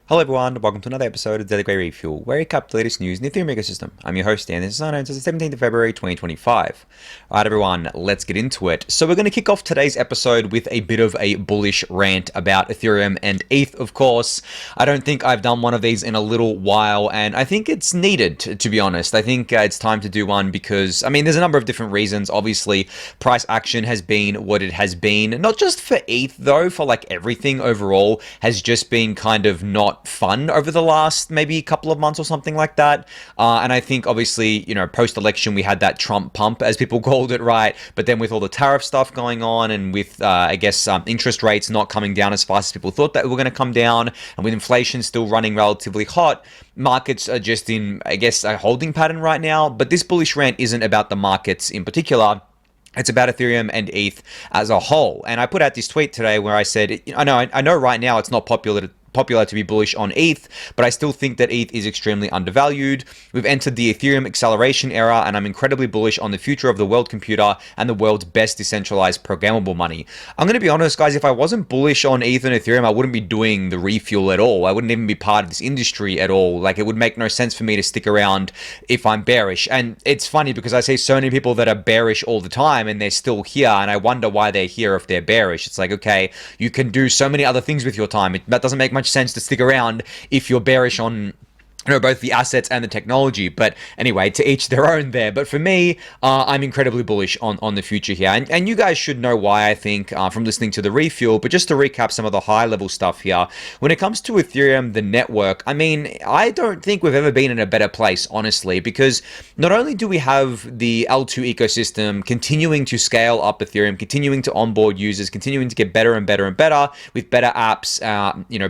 Hello everyone, welcome to another episode of Daily Gwei Refuel, where we recap the latest news in the Ethereum ecosystem. I'm your host, Anthony Sassano, and it's the 17th of February 2025. Alright everyone, let's get into it. So we're going to kick off today's episode with a bit of a bullish rant about Ethereum and ETH, of course. I don't think I've done one of these in a little while, and I think it's needed, to be honest. I think it's time to do one because, there's a number of different reasons. Obviously, price action has been what it has been. Not just for ETH, though, for like everything overall has just been kind of not fun over the last maybe couple of months or something like that. And I think obviously, post-election we had that Trump pump, as people called it, right? But then with all the tariff stuff going on and with, interest rates not coming down as fast as people thought that were going to come down, and with inflation still running relatively hot, markets are just in, a holding pattern right now. But this bullish rant isn't about the markets in particular. It's about Ethereum and ETH as a whole. And I put out this tweet today where I said, I know right now it's not popular to be bullish on ETH, but I still think that ETH is extremely undervalued. We've entered the Ethereum acceleration era, and I'm incredibly bullish on the future of the world computer and the world's best decentralized programmable money. I'm going to be honest, guys, if I wasn't bullish on ETH and Ethereum, I wouldn't be doing the refuel at all. I wouldn't even be part of this industry at all. Like, it would make no sense for me to stick around if I'm bearish. And it's funny because I see so many people that are bearish all the time and they're still here, and I wonder why they're here if they're bearish. It's like, okay, you can do so many other things with your time. That doesn't make much sense to stick around if you're bearish on both the assets and the technology. But anyway, to each their own there. But for me, I'm incredibly bullish on the future here. And you guys should know why, I think, from listening to the refuel. But just to recap some of the high level stuff here, when it comes to Ethereum, the network, I don't think we've ever been in a better place, honestly, because not only do we have the L2 ecosystem continuing to scale up Ethereum, continuing to onboard users, continuing to get better and better and better with better apps,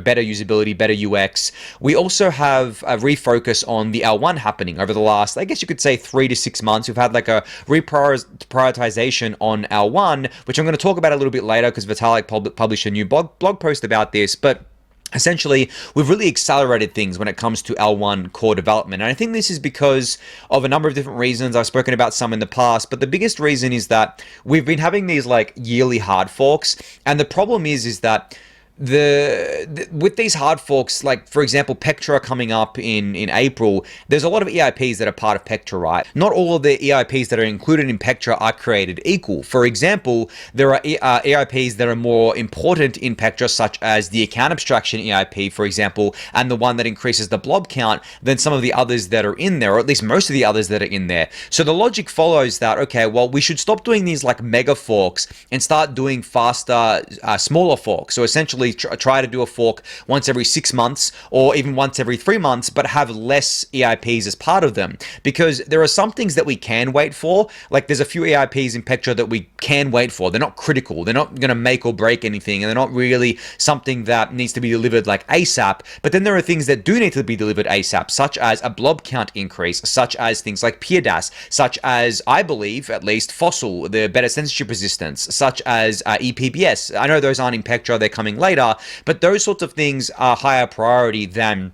better usability, better UX. We also have a refocus on the L1 happening over the last, I guess you could say, 3 to 6 months. We've had like a reprioritization on L1, which I'm going to talk about a little bit later because Vitalik published a new blog post about this. But essentially, we've really accelerated things when it comes to L1 core development. And I think this is because of a number of different reasons. I've spoken about some in the past, but the biggest reason is that we've been having these like yearly hard forks. And the problem is that with these hard forks, like for example Pectra coming up in April, there's a lot of EIPs that are part of Pectra, right? Not all of the EIPs that are included in Pectra are created equal. For example, there are EIPs that are more important in Pectra, such as the account abstraction EIP, for example, and the one that increases the blob count than some of the others that are in there, or at least most of the others that are in there. So the logic follows that, okay, well, we should stop doing these like mega forks and start doing faster, smaller forks. So essentially try to do a fork once every 6 months or even once every 3 months, but have less EIPs as part of them. Because there are some things that we can wait for. Like there's a few EIPs in Pectra that we can wait for. They're not critical. They're not going to make or break anything. And they're not really something that needs to be delivered like ASAP. But then there are things that do need to be delivered ASAP, such as a blob count increase, such as things like PDAS, such as, I believe, at least Fossil, the better censorship resistance, such as ePBS. I know those aren't in Pectra. They're coming later. But those sorts of things are higher priority than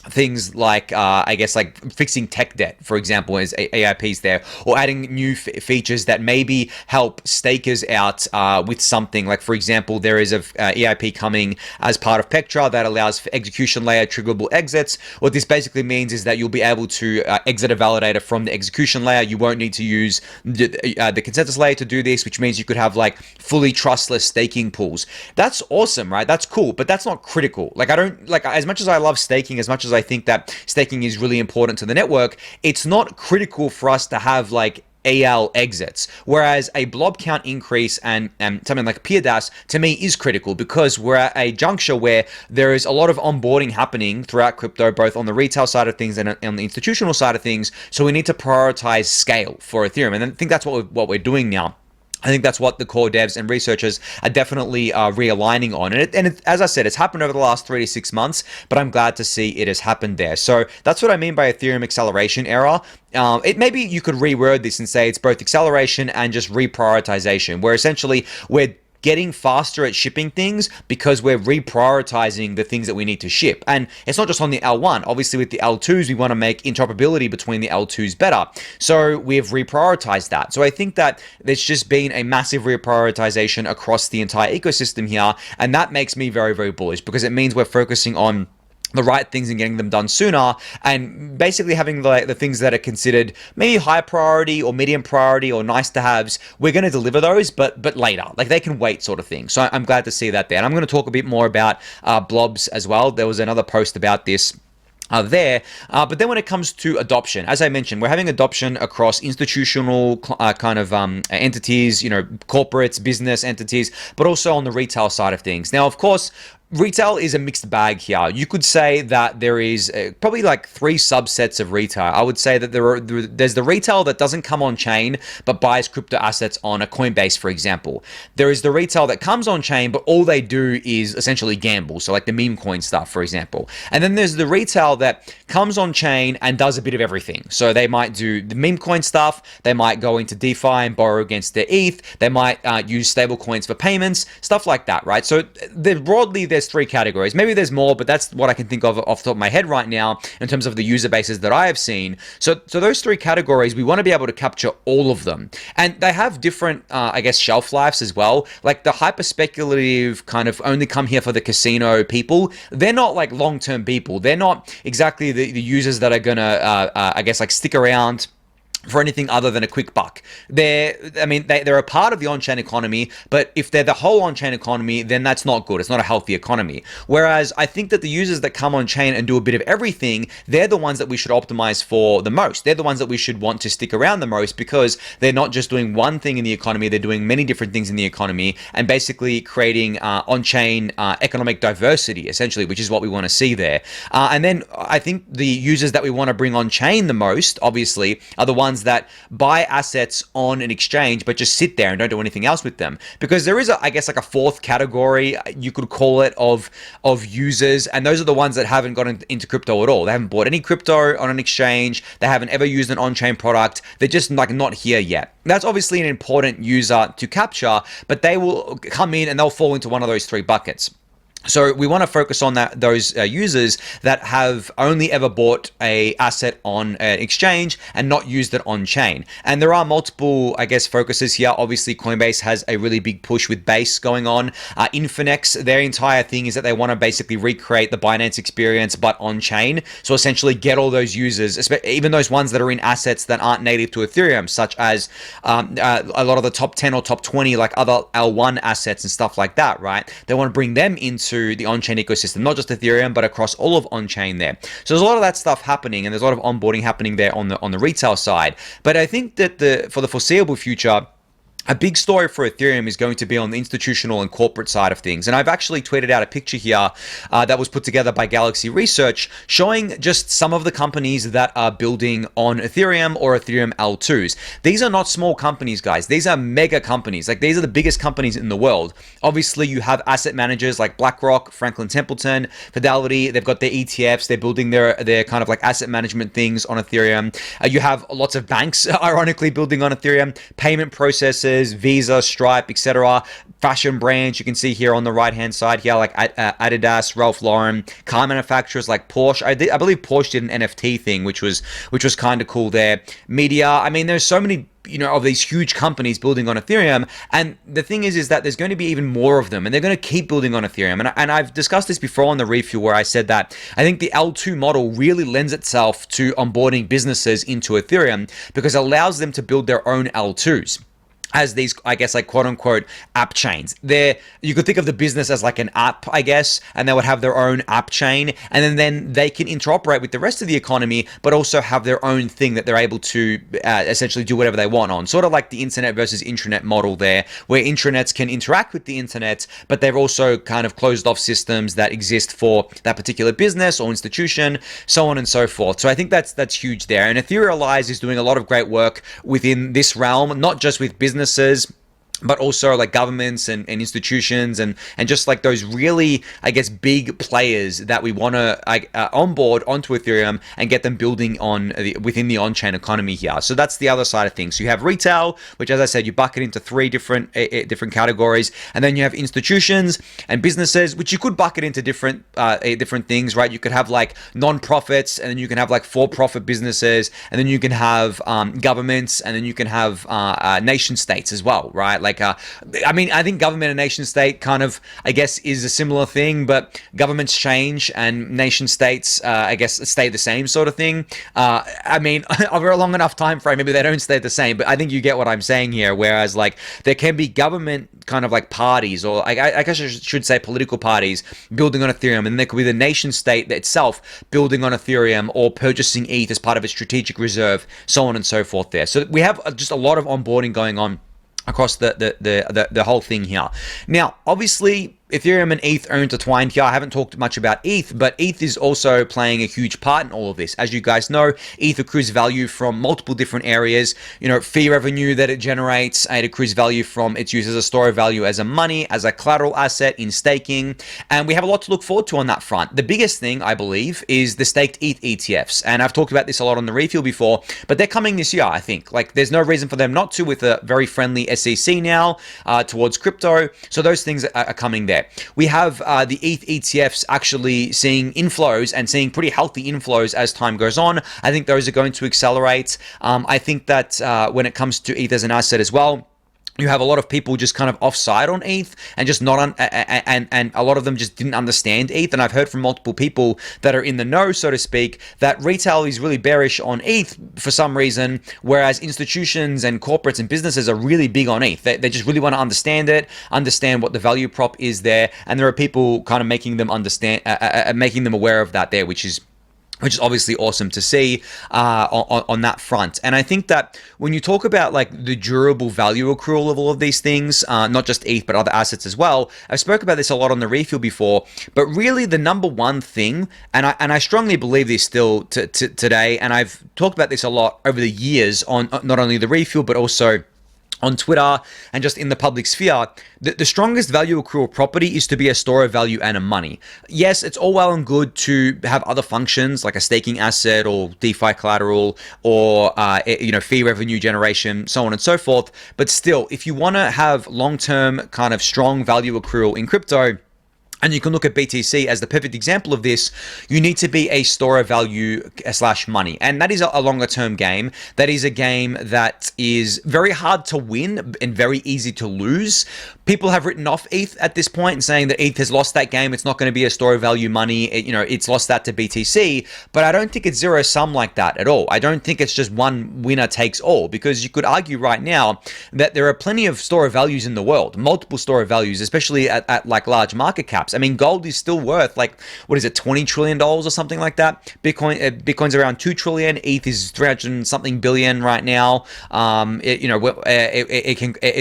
things like, like fixing tech debt, for example, as AIPs there, or adding new features that maybe help stakers out with something. Like, for example, there is a EIP coming as part of Pectra that allows for execution layer triggerable exits. What this basically means is that you'll be able to exit a validator from the execution layer. You won't need to use the consensus layer to do this, which means you could have like fully trustless staking pools. That's awesome, right? That's cool, but that's not critical. Like, I don't, like, as much as I love staking, as much as I think that staking is really important to the network, it's not critical for us to have like AL exits, whereas a blob count increase and something like PDAS to me is critical because we're at a juncture where there is a lot of onboarding happening throughout crypto, both on the retail side of things and on the institutional side of things. So we need to prioritize scale for Ethereum, and I think that's what we're doing now. I think that's what the core devs and researchers are definitely realigning on. And as I said, it's happened over the last 3 to 6 months, but I'm glad to see it has happened there. So that's what I mean by Ethereum acceleration era. Maybe you could reword this and say it's both acceleration and just reprioritization, where essentially we're getting faster at shipping things because we're reprioritizing the things that we need to ship. And it's not just on the L1. Obviously, with the L2s, we want to make interoperability between the L2s better. So we've reprioritized that. So I think that there's just been a massive reprioritization across the entire ecosystem here. And that makes me very, very bullish because it means we're focusing on the right things and getting them done sooner, and basically having the things that are considered maybe high priority or medium priority or nice to haves, we're going to deliver those, but later, like they can wait, sort of thing. So I'm glad to see that there. And I'm going to talk a bit more about blobs as well. There was another post about this but then when it comes to adoption, as I mentioned, we're having adoption across institutional entities, corporates, business entities, but also on the retail side of things. Now, of course, retail is a mixed bag here. You could say that there is probably like three subsets of retail. I would say that there's the retail that doesn't come on chain but buys crypto assets on a Coinbase, for example. There is the retail that comes on chain but all they do is essentially gamble, so like the meme coin stuff, for example. And then there's the retail that comes on chain and does a bit of everything. So they might do the meme coin stuff, they might go into DeFi and borrow against their ETH, they might use stable coins for payments, stuff like that, right? So broadly, there's three categories. Maybe there's more, but that's what I can think of off the top of my head right now in terms of the user bases that I have seen. So those three categories, we want to be able to capture all of them. And they have different, shelf lives as well. Like the hyper speculative kind of only come here for the casino people, they're not like long-term people. They're not exactly the users that are going to, stick around for anything other than a quick buck. They're a part of the on-chain economy, but if they're the whole on-chain economy, then that's not good. It's not a healthy economy. Whereas I think that the users that come on-chain and do a bit of everything, they're the ones that we should optimize for the most. They're the ones that we should want to stick around the most because they're not just doing one thing in the economy, they're doing many different things in the economy and basically creating on-chain economic diversity, essentially, which is what we want to see there. And then I think the users that we want to bring on-chain the most, obviously, are the ones that buy assets on an exchange but just sit there and don't do anything else with them, because there is a fourth category, you could call it, of users, and those are the ones that haven't gotten into crypto at all. They haven't bought any crypto on an exchange, they haven't ever used an on-chain product, they're just like not here yet. That's obviously an important user to capture, but they will come in and they'll fall into one of those three buckets. So we want to focus on those users that have only ever bought a asset on an exchange and not used it on chain. And there are multiple, focuses here. Obviously, Coinbase has a really big push with Base going on. Infinex, their entire thing is that they want to basically recreate the Binance experience, but on chain. So essentially get all those users, even those ones that are in assets that aren't native to Ethereum, such as a lot of the top 10 or top 20, like other L1 assets and stuff like that, right? They want to bring them into the on-chain ecosystem, not just Ethereum, but across all of on-chain there. So there's a lot of that stuff happening, and there's a lot of onboarding happening there on the retail side. But I think that for the foreseeable future, a big story for Ethereum is going to be on the institutional and corporate side of things. And I've actually tweeted out a picture here that was put together by Galaxy Research showing just some of the companies that are building on Ethereum or Ethereum L2s. These are not small companies, guys. These are mega companies. Like, these are the biggest companies in the world. Obviously, you have asset managers like BlackRock, Franklin Templeton, Fidelity. They've got their ETFs. They're building their kind of like asset management things on Ethereum. You have lots of banks, ironically, building on Ethereum. Payment processors, Visa, Stripe, etc. Fashion brands you can see here on the right hand side here, like Adidas, Ralph Lauren, car manufacturers like Porsche. I believe Porsche did an NFT thing, which was kind of cool there. Media. I mean, there's so many of these huge companies building on Ethereum, and the thing is that there's going to be even more of them, and they're going to keep building on Ethereum. And I've discussed this before on the Refuel, where I said that I think the L2 model really lends itself to onboarding businesses into Ethereum because it allows them to build their own L2s as these, like quote unquote app chains. You could think of the business as like an app, and they would have their own app chain, and then they can interoperate with the rest of the economy, but also have their own thing that they're able to essentially do whatever they want on. Sort of like the internet versus intranet model there, where intranets can interact with the internet, but they're also kind of closed off systems that exist for that particular business or institution, so on and so forth. So I think that's huge there. And Etherealize is doing a lot of great work within this realm, not just with businesses, but also like governments and institutions and just like those really, big players that we want to onboard onto Ethereum and get them building within the on-chain economy here. So that's the other side of things. So you have retail, which, as I said, you bucket into three different categories, and then you have institutions and businesses, which you could bucket into different things, right? You could have like non-profits, and then you can have like for-profit businesses, and then you can have governments, and then you can have nation states as well, right? Like, I mean, I think government and nation state kind of, I guess, is a similar thing, but governments change and nation states, I guess, stay the same sort of thing. I mean, over a long enough time frame, maybe they don't stay the same, but I think you get what I'm saying here. Whereas, like, there can be government kind of like parties, or I guess I should say political parties building on Ethereum, and there could be the nation state itself building on Ethereum or purchasing ETH as part of its strategic reserve, so on and so forth there. So we have just a lot of onboarding going on across the whole thing here. Now, obviously, Ethereum and ETH are intertwined here. I haven't talked much about ETH, but ETH is also playing a huge part in all of this. As you guys know, ETH accrues value from multiple different areas. You know, fee revenue that it generates, it accrues value from its use as a store of value, as a money, as a collateral asset in staking. And we have a lot to look forward to on that front. The biggest thing, I believe, is the staked ETH ETFs. And I've talked about this a lot on the Refuel before, but they're coming this year, I think. Like, there's no reason for them not to, with a very friendly SEC now towards crypto. So those things are coming there. We have the ETH ETFs actually seeing inflows and seeing pretty healthy inflows as time goes on. I think those are going to accelerate. I think that when it comes to ETH as an asset as well, you have a lot of people just kind of offside on ETH and just not and a lot of them just didn't understand ETH. And I've heard from multiple people that are in the know, so to speak, that retail is really bearish on ETH for some reason, whereas institutions and corporates and businesses are really big on ETH. They just really want to understand it, understand what the value prop is there, and there are people kind of making them understand, making them aware of that there, which is obviously awesome to see on that front. And I think that when you talk about like the durable value accrual of all of these things, not just ETH, but other assets as well, I spoke about this a lot on the Refuel before, but really the number one thing, and I strongly believe this still today, and I've talked about this a lot over the years on not only the Refuel, but also on Twitter and just in the public sphere, the strongest value accrual property is to be a store of value and a money. Yes, it's all well and good to have other functions like a staking asset or DeFi collateral or fee revenue generation, so on and so forth. But still, if you want to have long-term kind of strong value accrual in crypto, and you can look at BTC as the perfect example of this, you need to be a store of value / money. And that is a longer term game. That is a game that is very hard to win and very easy to lose. People have written off ETH at this point and saying that ETH has lost that game. It's not going to be a store of value money. It's lost that to BTC. But I don't think it's zero sum like that at all. I don't think it's just one winner takes all, because you could argue right now that there are plenty of store of values in the world, multiple store of values, especially at like large market caps. I mean, gold is still worth like, what is it, $20 trillion or something like that. Bitcoin's around 2 trillion. ETH is 300 and something billion right now. It's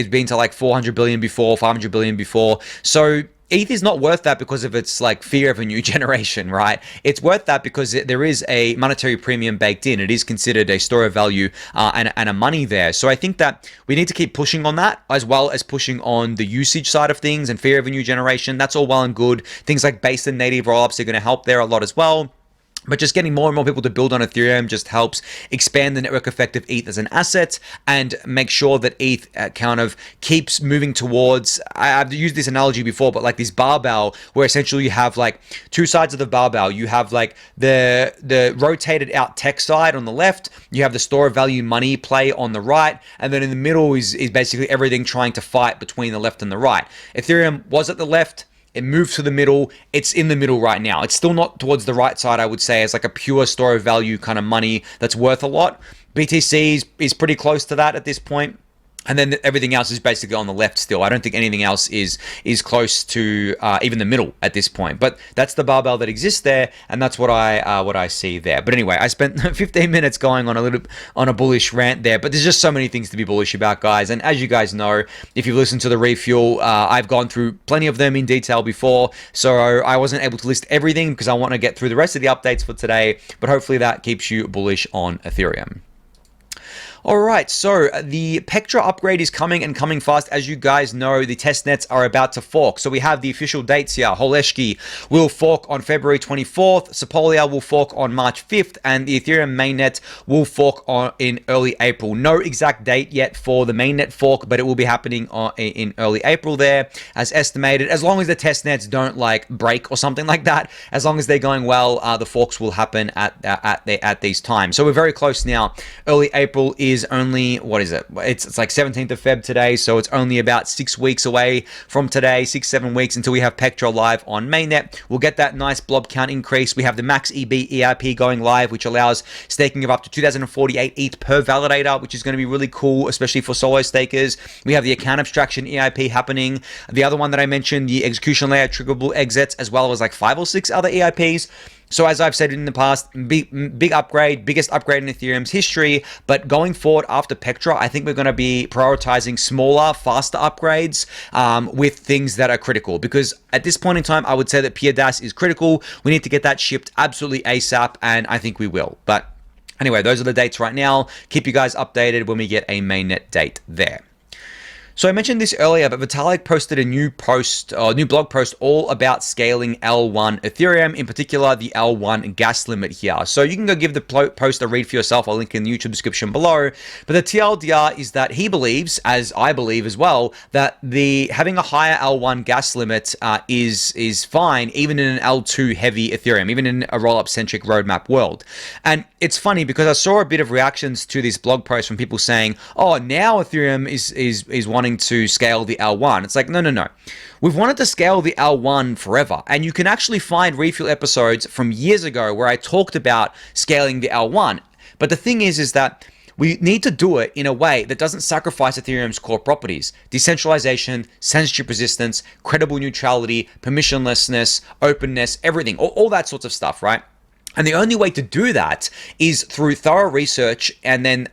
been to like 400 billion before, 500 billion before. So ETH is not worth that because of its like fee revenue generation, right? It's worth that because there is a monetary premium baked in. It is considered a store of value and a money there. So I think that we need to keep pushing on that, as well as pushing on the usage side of things and fee revenue generation. That's all well and good. Things like base and native rollups are going to help there a lot as well. But just getting more and more people to build on Ethereum just helps expand the network effect of ETH as an asset and make sure that ETH kind of keeps moving towards, I've used this analogy before, but like this barbell where essentially you have like two sides of the barbell. You have like the rotated out tech side on the left, you have the store of value money play on the right, and then in the middle is basically everything trying to fight between the left and the right. Ethereum was at the left, it moved to the middle. It's in the middle right now. It's still not towards the right side, I would say, as like a pure store of value kind of money that's worth a lot. BTC is pretty close to that at this point. And then everything else is basically on the left still. I don't think anything else is close to even the middle at this point. But that's the barbell that exists there, and that's what I see there. But anyway, I spent 15 minutes going on a bullish rant there. But there's just so many things to be bullish about, guys. And as you guys know, if you've listened to the Refuel, I've gone through plenty of them in detail before. So I wasn't able to list everything because I want to get through the rest of the updates for today. But hopefully that keeps you bullish on Ethereum. All right, so the Pectra upgrade is coming and coming fast. As you guys know, the test nets are about to fork. So we have the official dates here. Holeshki will fork on February 24th. Sepolia will fork on March 5th. And the Ethereum mainnet will fork in early April. No exact date yet for the mainnet fork, but it will be happening in early April there, as estimated. As long as the test nets don't like break or something like that, as long as they're going well, the forks will happen at these times. So we're very close now. Early April is is only, what is it? It's like 17th of Feb today, so it's only about 6 weeks away from today, 7 weeks until we have Pectra live on mainnet. We'll get that nice blob count increase. We have the max EB EIP going live, which allows staking of up to 2048 ETH per validator, which is going to be really cool, especially for solo stakers. We have the account abstraction EIP happening. The other one that I mentioned, the execution layer triggerable exits, as well as like 5 or 6 other EIPs. So as I've said in the past, big upgrade, biggest upgrade in Ethereum's history. But going forward after Pectra, I think we're going to be prioritizing smaller, faster upgrades with things that are critical. Because at this point in time, I would say that PeerDAS is critical. We need to get that shipped absolutely ASAP, and I think we will. But anyway, those are the dates right now. Keep you guys updated when we get a mainnet date there. So I mentioned this earlier, but Vitalik posted a new blog post all about scaling L1 Ethereum, in particular the L1 gas limit here. So you can go give the post a read for yourself. I'll link in the YouTube description below. But the TLDR is that he believes, as I believe as well, that having a higher L1 gas limit is fine, even in an L2 heavy Ethereum, even in a rollup centric roadmap world. And it's funny because I saw a bit of reactions to this blog post from people saying, "Oh, now Ethereum is wanting to scale the L1." It's like, no. We've wanted to scale the L1 forever. And you can actually find Refuel episodes from years ago where I talked about scaling the L1. But the thing is that we need to do it in a way that doesn't sacrifice Ethereum's core properties: decentralization, censorship resistance, credible neutrality, permissionlessness, openness, everything, all that sorts of stuff, right? And the only way to do that is through thorough research and then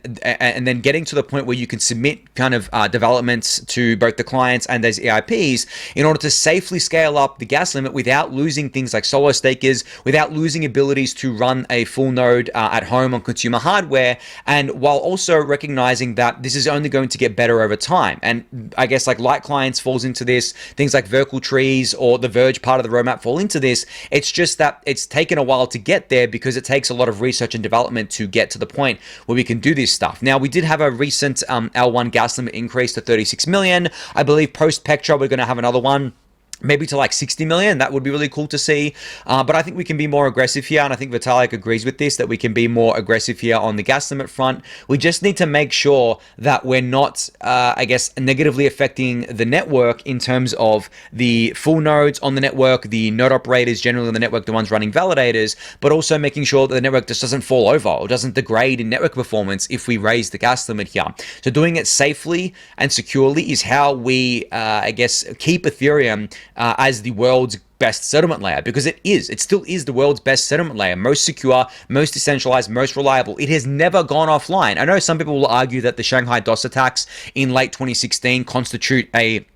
getting to the point where you can submit kind of developments to both the clients and those EIPs in order to safely scale up the gas limit without losing things like solo stakers, without losing abilities to run a full node at home on consumer hardware, and while also recognizing that this is only going to get better over time. And I guess like light clients falls into this, things like Verkle trees or the Verge part of the roadmap fall into this. It's just that it's taken a while to get there because it takes a lot of research and development to get to the point where we can do this stuff. Now, we did have a recent L1 gas limit increase to 36 million. I believe post Pectra, we're going to have another one, maybe to like 60 million. That would be really cool to see. But I think we can be more aggressive here. And I think Vitalik agrees with this, that we can be more aggressive here on the gas limit front. We just need to make sure that we're not, I guess, negatively affecting the network in terms of the full nodes on the network, the node operators generally on the network, the ones running validators, but also making sure that the network just doesn't fall over or doesn't degrade in network performance if we raise the gas limit here. So doing it safely and securely is how we, I guess, keep Ethereum as the world's best settlement layer, because it still is the world's best settlement layer, most secure, most decentralized, most reliable. It has never gone offline. I know some people will argue that the Shanghai DOS attacks in late 2016 constitute a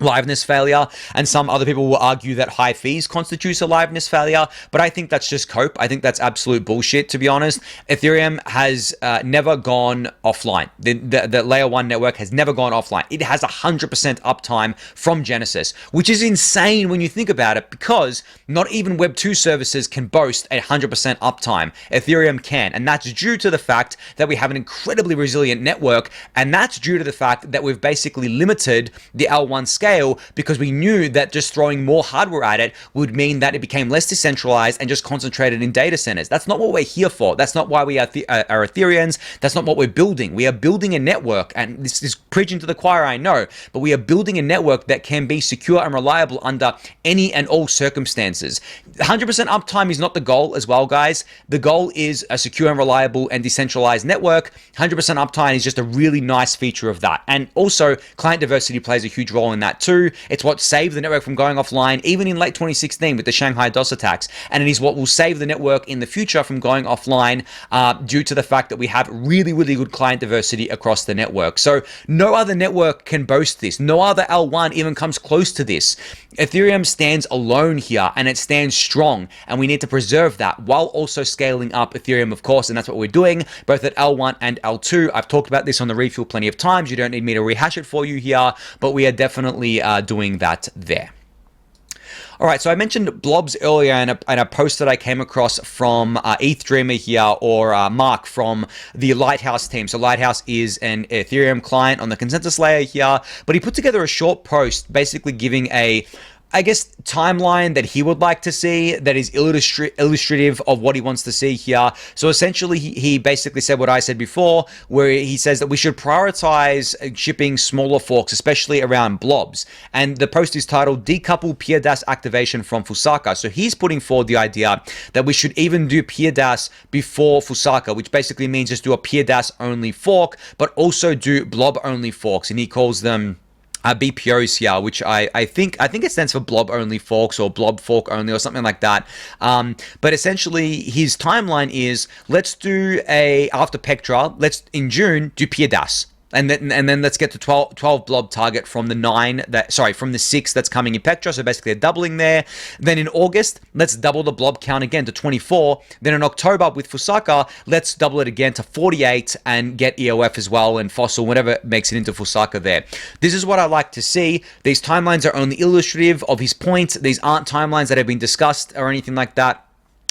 liveness failure, and some other people will argue that high fees constitutes a liveness failure, but I think that's just cope. I think that's absolute bullshit, to be honest. Ethereum has never gone offline. The layer 1 network has never gone offline. It has 100% uptime from Genesis, which is insane when you think about it, because not even Web 2 services can boast 100% uptime. Ethereum can, and that's due to the fact that we have an incredibly resilient network, and that's due to the fact that we've basically limited the L1 scale because we knew that just throwing more hardware at it would mean that it became less decentralized and just concentrated in data centers. That's not what we're here for. That's not why we are Ethereans. That's not what we're building. We are building a network, and this is preaching to the choir, I know, but we are building a network that can be secure and reliable under any and all circumstances. 100% uptime is not the goal as well, guys. The goal is a secure and reliable and decentralized network. 100% uptime is just a really nice feature of that. And also, client diversity plays a huge role in that too. It's what saved the network from going offline, even in late 2016 with the Shanghai DOS attacks. And it is what will save the network in the future from going offline due to the fact that we have really, really good client diversity across the network. So no other network can boast this. No other L1 even comes close to this. Ethereum stands alone here, and it stands strong, and we need to preserve that while also scaling up Ethereum, of course, and that's what we're doing both at L1 and L2. I've talked about this on the Refuel plenty of times. You don't need me to rehash it for you here, but we are definitely doing that there. All right, so I mentioned blobs earlier in a post that I came across from ETH Dreamer here, or Mark from the Lighthouse team. So Lighthouse is an Ethereum client on the consensus layer here, but he put together a short post basically giving a I guess, timeline that he would like to see that is illustrative of what he wants to see here. So essentially, he basically said what I said before, where he says that we should prioritize shipping smaller forks, especially around blobs. And the post is titled Decouple PeerDAS Activation from Fusaka. So he's putting forward the idea that we should even do PeerDAS before Fusaka, which basically means just do a PeerDAS only fork, but also do blob only forks. And he calls them BPOs here, which I think it stands for blob only forks or blob fork only or something like that. But essentially his timeline is, let's do after Pectra, let's in June do PeerDAS. And then let's get to 12 blob target from from the 6 that's coming in Pectra. So basically a doubling there. Then in August, let's double the blob count again to 24. Then in October with Fusaka, let's double it again to 48 and get EOF as well and Fossil, whatever makes it into Fusaka there. This is what I like to see. These timelines are only illustrative of his point. These aren't timelines that have been discussed or anything like that.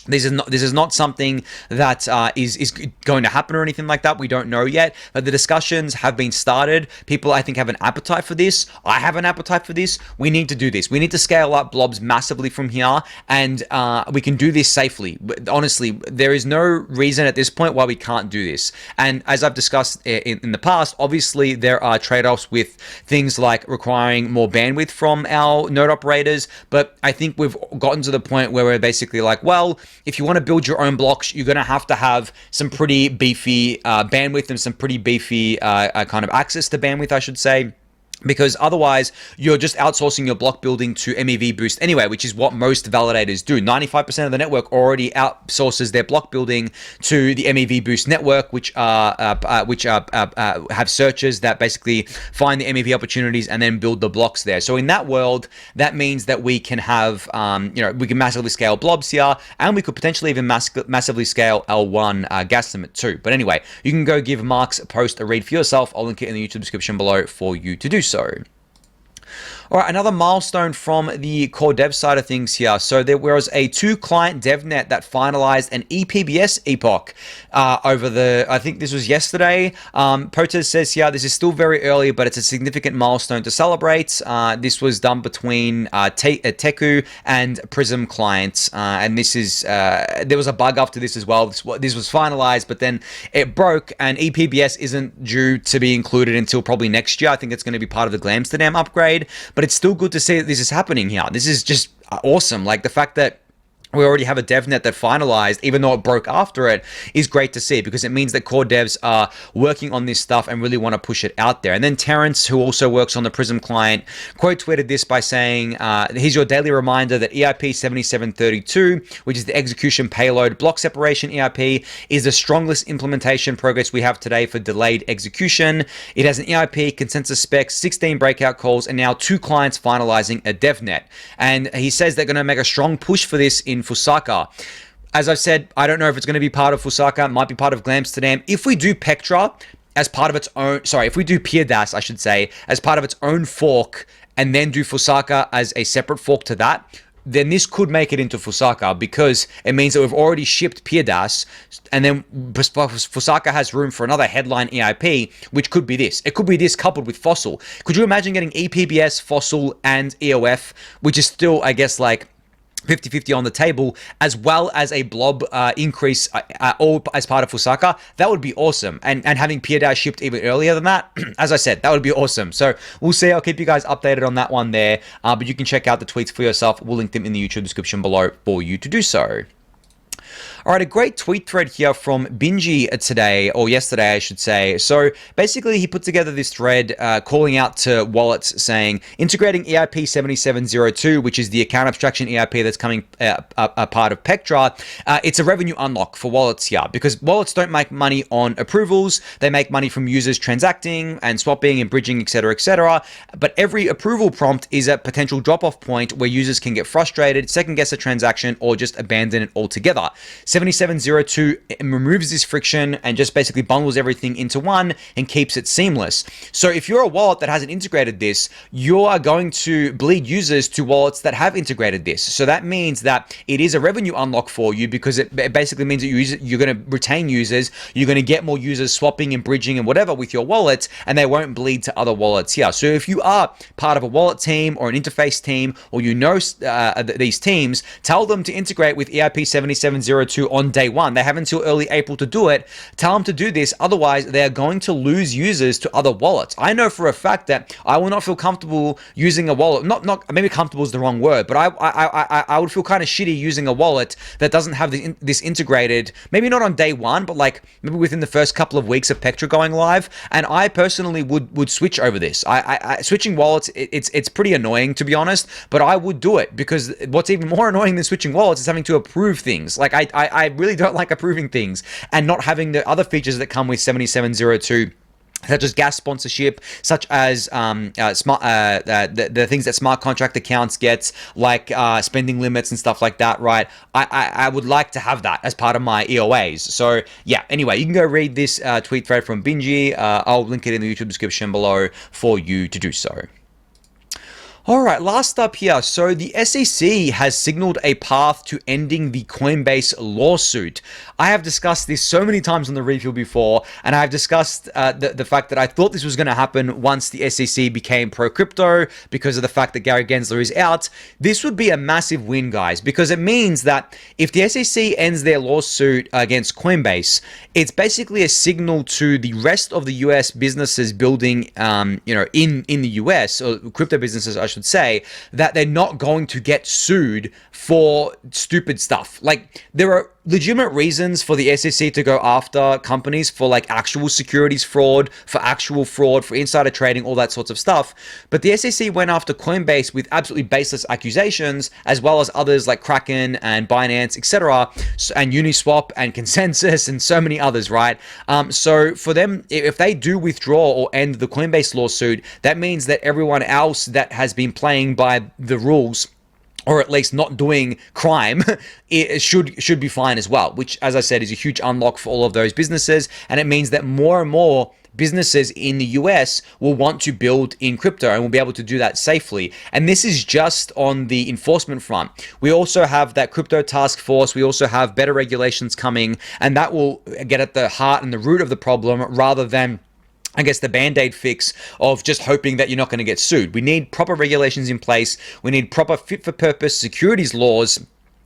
This is not something that is going to happen or anything like that. We don't know yet, but the discussions have been started. People, I think, have an appetite for this. I have an appetite for this. We need to do this. We need to scale up blobs massively from here, and we can do this safely. Honestly, there is no reason at this point why we can't do this. And as I've discussed in the past, obviously there are trade-offs with things like requiring more bandwidth from our node operators, but I think we've gotten to the point where we're basically like, well, if you want to build your own blocks, you're going to have some pretty beefy bandwidth and some pretty beefy kind of access to bandwidth, I should say. Because otherwise, you're just outsourcing your block building to MEV Boost anyway, which is what most validators do. 95% of the network already outsources their block building to the MEV Boost network, which have searches that basically find the MEV opportunities and then build the blocks there. So in that world, that means that we can have, we can massively scale blobs here, and we could potentially even massively scale L1 gas limit too. But anyway, you can go give Mark's post a read for yourself. I'll link it in the YouTube description below for you to do so. All right, another milestone from the core dev side of things here. So there was a 2-client devnet that finalized an ePBS epoch I think this was yesterday. Pectra says here, this is still very early, but it's a significant milestone to celebrate. This was done between Teku and Prism clients. And this is, there was a bug after this as well. This was finalized, but then it broke, and ePBS isn't due to be included until probably next year. I think it's going to be part of the Glamsterdam upgrade. But it's still good to see that this is happening here. This is just awesome. Like the fact that we already have a devnet that finalized, even though it broke after it, is great to see, because it means that core devs are working on this stuff and really want to push it out there. And then Terrence, who also works on the Prism client, quote tweeted this by saying, here's your daily reminder that EIP 7732, which is the execution payload block separation EIP, is the strongest implementation progress we have today for delayed execution. It has an EIP, consensus specs, 16 breakout calls, and now 2 clients finalizing a devnet. And he says they're going to make a strong push for this in Fusaka. As I've said, I don't know if it's going to be part of Fusaka. It might be part of Glamsterdam. If we do Pectra as part of its own, if we do PeerDAS, I should say, as part of its own fork, and then do Fusaka as a separate fork to that, then this could make it into Fusaka, because it means that we've already shipped PeerDAS, and then Fusaka has room for another headline EIP, which could be this. It could be this coupled with Fossil. Could you imagine getting ePBS, Fossil, and EOF, which is still, I guess, like 50-50 on the table, as well as a blob increase all as part of Fusaka? That would be awesome. And having PeerDAS shipped even earlier than that, as I said, that would be awesome. So we'll see. I'll keep you guys updated on that one there. But you can check out the tweets for yourself. We'll link them in the YouTube description below for you to do so. All right, a great tweet thread here from Binji today, or yesterday, I should say. So basically, he put together this thread calling out to wallets saying, integrating EIP 7702, which is the account abstraction EIP that's coming a part of Pectra, it's a revenue unlock for wallets here, because wallets don't make money on approvals. They make money from users transacting and swapping and bridging, etc., etc. But every approval prompt is a potential drop-off point where users can get frustrated, second-guess a transaction, or just abandon it altogether. 7702 removes this friction and just basically bundles everything into one and keeps it seamless. So if you're a wallet that hasn't integrated this, you are going to bleed users to wallets that have integrated this. So that means that it is a revenue unlock for you, because it basically means that you're going to retain users, you're going to get more users swapping and bridging and whatever with your wallet, and they won't bleed to other wallets here. So if you are part of a wallet team or an interface team, or you know these teams, tell them to integrate with EIP 7702 on day one. They have until early April to do it. Tell them to do this, otherwise they are going to lose users to other wallets. I know for a fact that I will not feel comfortable using a wallet. Not maybe comfortable is the wrong word, but I would feel kind of shitty using a wallet that doesn't have this integrated. Maybe not on day one, but like maybe within the first couple of weeks of Pectra going live. And I personally would switch over this. Switching wallets, it's pretty annoying, to be honest, but I would do it, because what's even more annoying than switching wallets is having to approve things. Like I really don't like approving things and not having the other features that come with 7702, such as gas sponsorship, such as the things that smart contract accounts gets, like spending limits and stuff like that, right? I would like to have that as part of my EOAs. So yeah, anyway, you can go read this tweet thread from Binji. I'll link it in the YouTube description below for you to do so. All right, last up here. So the SEC has signaled a path to ending the Coinbase lawsuit. I have discussed this so many times on the Refuel before, and I've discussed the fact that I thought this was going to happen once the SEC became pro-crypto, because of the fact that Gary Gensler is out. This would be a massive win, guys, because it means that if the SEC ends their lawsuit against Coinbase, it's basically a signal to the rest of the US businesses building, in the US, or crypto businesses, I should say, that they're not going to get sued for stupid stuff. Like, there are legitimate reasons for the SEC to go after companies for like actual securities fraud, for insider trading, all that sorts of stuff. But the SEC went after Coinbase with absolutely baseless accusations, as well as others like Kraken and Binance, etc., and Uniswap and Consensus and so many others, right? So for them, if they do withdraw or end the Coinbase lawsuit, that means that everyone else that has been playing by the rules, or at least not doing crime, it should be fine as well, which, as I said, is a huge unlock for all of those businesses. And it means that more and more businesses in the US will want to build in crypto and will be able to do that safely. And this is just on the enforcement front. We also have that crypto task force. We also have better regulations coming, and that will get at the heart and the root of the problem, rather than, I guess, the band-aid fix of just hoping that you're not going to get sued. We need proper regulations in place. We need proper fit-for-purpose securities laws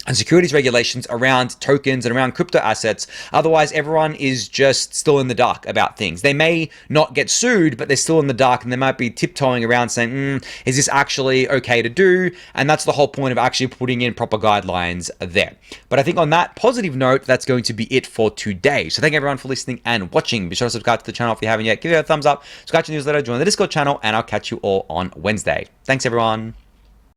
and securities regulations around tokens and around crypto assets. Otherwise, everyone is just still in the dark about things. They may not get sued, but they're still in the dark, and they might be tiptoeing around saying, is this actually okay to do? And that's the whole point of actually putting in proper guidelines there. But I think on that positive note, that's going to be it for today. So thank you everyone for listening and watching. Be sure to subscribe to the channel if you haven't yet. Give it a thumbs up, subscribe to the newsletter, join the Discord channel, and I'll catch you all on Wednesday. Thanks everyone.